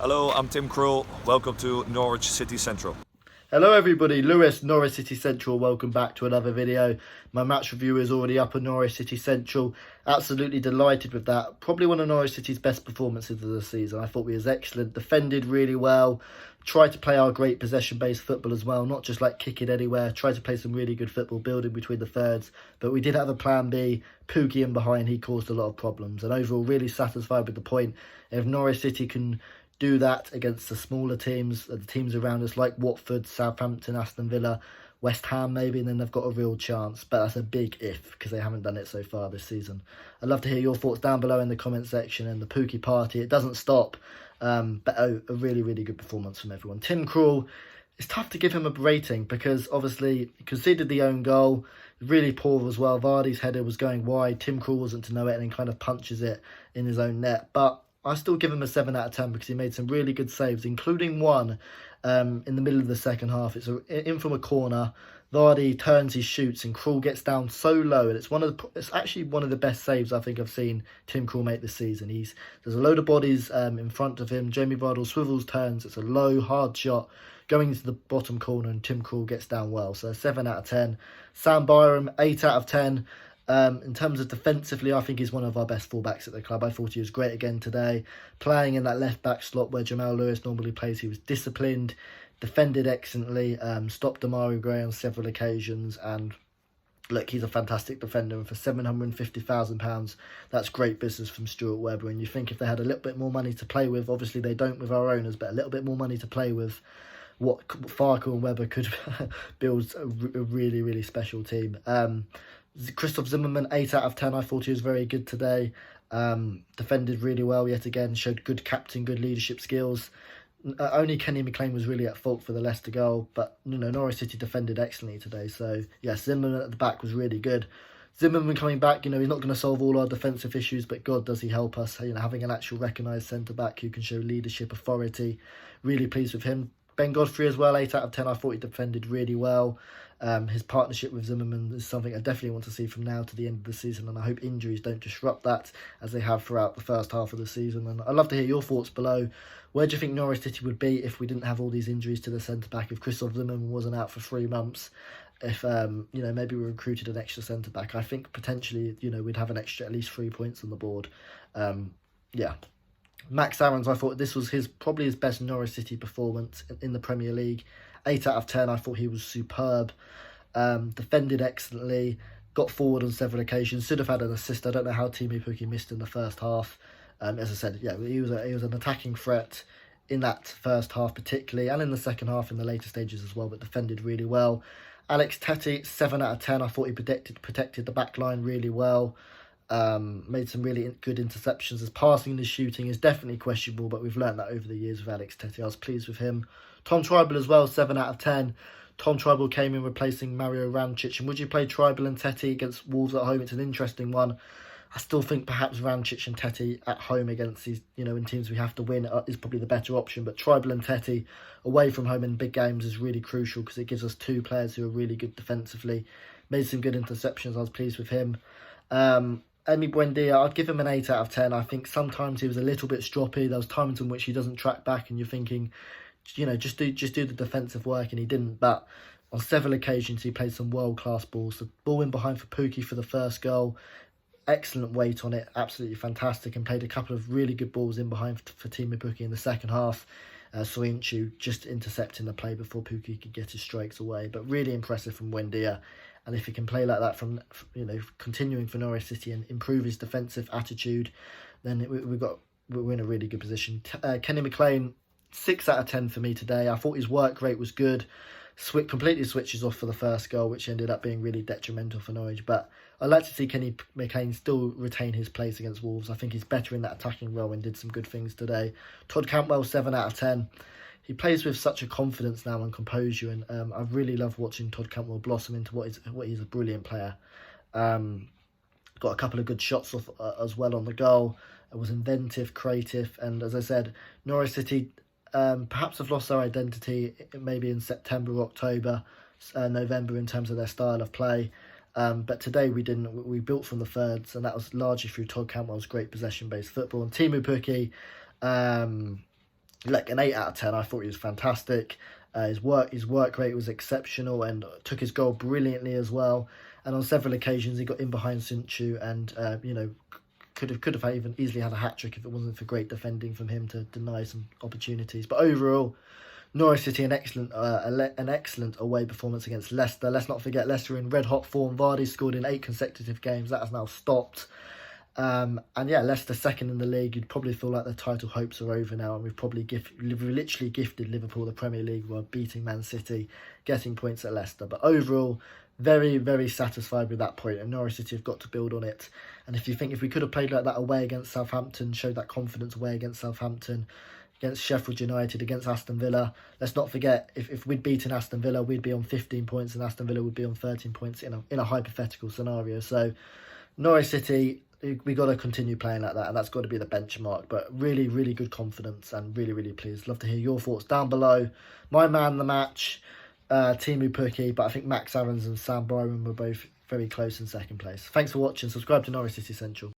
Hello, I'm Tim Krul. Welcome to Norwich City Central. Hello everybody, Lewis, Norwich City Central, welcome back to another video. My match review is already up on Norwich City Central. Absolutely delighted with that. Probably one of Norwich City's best performances of the season. I thought we was excellent, defended really well, tried to play our great possession-based football as well, not just like kick it anywhere, tried to play some really good football, building between the thirds, but we did have a plan B. Pookie in behind, he caused a lot of problems, and overall really satisfied with the point. If Norwich City can do that against the smaller teams, the teams around us like Watford, Southampton, Aston Villa, West Ham maybe, and then they've got a real chance. But that's a big if, because they haven't done it so far this season. I'd love to hear your thoughts down below in the comment section. And the Pookie party, it doesn't stop. But a really, really good performance from everyone. Tim Krul, it's tough to give him a rating because obviously he conceded the own goal. Really poor as well. Vardy's header was going wide. Tim Krul wasn't to know it and then kind of punches it in his own net. But I still give him a 7 out of 10 because he made some really good saves, including one in the middle of the second half. It's in from a corner. Vardy turns, he shoots, and Krul gets down so low, and it's actually one of the best saves I think I've seen Tim Krul make this season. There's a load of bodies in front of him. Jamie Vardy swivels, turns. It's a low, hard shot going into the bottom corner, and Tim Krul gets down well. So 7 out of 10. Sam Byram, 8 out of 10. In terms of defensively, I think he's one of our best fullbacks at the club. I thought he was great again today. Playing in that left-back slot where Jamal Lewis normally plays, he was disciplined, defended excellently, stopped Demarai Gray on several occasions, and look, he's a fantastic defender, and for £750,000, that's great business from Stuart Webber. And you think if they had a little bit more money to play with, obviously they don't with our owners, but a little bit more money to play with, what Farke and Webber could build a really, really special team. Christophe Zimmermann, 8 out of 10. I thought he was very good today. Defended really well yet again. Showed good captain, good leadership skills. Only Kenny McLean was really at fault for the Leicester goal. But, Norwich City defended excellently today. So, yes, Zimmermann at the back was really good. Zimmermann coming back, he's not going to solve all our defensive issues, but God, does he help us. Having an actual recognised centre-back who can show leadership, authority. Really pleased with him. Ben Godfrey as well, 8 out of 10. I thought he defended really well. His partnership with Zimmermann is something I definitely want to see from now to the end of the season, and I hope injuries don't disrupt that as they have throughout the first half of the season. And I'd love to hear your thoughts below. Where do you think Norwich City would be if we didn't have all these injuries to the centre-back, if Christophe Zimmermann wasn't out for 3 months, if maybe we recruited an extra centre-back? I think potentially, we'd have an extra at least 3 points on the board. Yeah. Max Aarons, I thought this was probably his best Norwich City performance in the Premier League. 8 out of 10, I thought he was superb. Defended excellently, got forward on several occasions, should have had an assist. I don't know how Teemu Pukki missed in the first half. As I said, yeah, he was an attacking threat in that first half particularly, and in the second half in the later stages as well, but defended really well. Alex Tettey, 7 out of 10. I thought he protected the back line really well. Made some really good interceptions. His passing and his shooting is definitely questionable, but we've learned that over the years with Alex Tettey. I was pleased with him. Tom Tribal as well, 7 out of 10. Tom Tribal came in replacing Mario Rancic. And would you play Tribal and Tettey against Wolves at home? It's an interesting one. I still think perhaps Rancic and Tettey at home against these, in teams we have to win is probably the better option. But Tribal and Tettey away from home in big games is really crucial because it gives us 2 players who are really good defensively. Made some good interceptions. I was pleased with him. Emi Buendia, I'd give him an 8 out of 10. I think sometimes he was a little bit stroppy. There was times in which he doesn't track back and you're thinking, just do the defensive work, and he didn't. But on several occasions he played some world-class balls. The ball in behind for Pukki for the first goal, excellent weight on it, absolutely fantastic, and played a couple of really good balls in behind for Teemu Pukki in the second half. Soyuncu just intercepting the play before Pukki could get his strikes away. But really impressive from Buendia. And if he can play like that from continuing for Norwich City and improve his defensive attitude, then we're in a really good position. Kenny McLean, 6 out of 10 for me today. I thought his work rate was good. Completely switches off for the first goal, which ended up being really detrimental for Norwich. But I'd like to see Kenny McLean still retain his place against Wolves. I think he's better in that attacking role and did some good things today. Todd Cantwell, 7 out of 10. He plays with such a confidence now and composure, and I really love watching Todd Cantwell blossom into what he's a brilliant player. Got a couple of good shots off as well on the goal. It was inventive, creative, and as I said, Norwich City perhaps have lost their identity maybe in September, October, November in terms of their style of play. But today we didn't. We built from the thirds, and that was largely through Todd Cantwell's great possession-based football. And Teemu Pukki, Like an 8 out of 10. I thought he was fantastic. His work rate was exceptional and took his goal brilliantly as well. And on several occasions, he got in behind Sinchu and could have even easily had a hat trick if it wasn't for great defending from him to deny some opportunities. But overall, Norwich City an excellent away performance against Leicester. Let's not forget Leicester in red hot form. Vardy scored in 8 consecutive games. That has now stopped. And yeah, Leicester second in the league. You'd probably feel like the title hopes are over now, and we've literally gifted Liverpool the Premier League while beating Man City, getting points at Leicester. But overall, very, very satisfied with that point, and Norwich City have got to build on it. And if we could have played like that away against Southampton, showed that confidence away against Southampton, against Sheffield United, against Aston Villa, let's not forget, if we'd beaten Aston Villa, we'd be on 15 points and Aston Villa would be on 13 points in a hypothetical scenario. So Norwich City, we got to continue playing like that, and that's got to be the benchmark. But really, really good confidence, and really, really pleased. Love to hear your thoughts down below. My man of the match, Timu Pukki, but I think Max Aarons and Sam Byron were both very close in second place. Thanks for watching. Subscribe to Norwich City Central.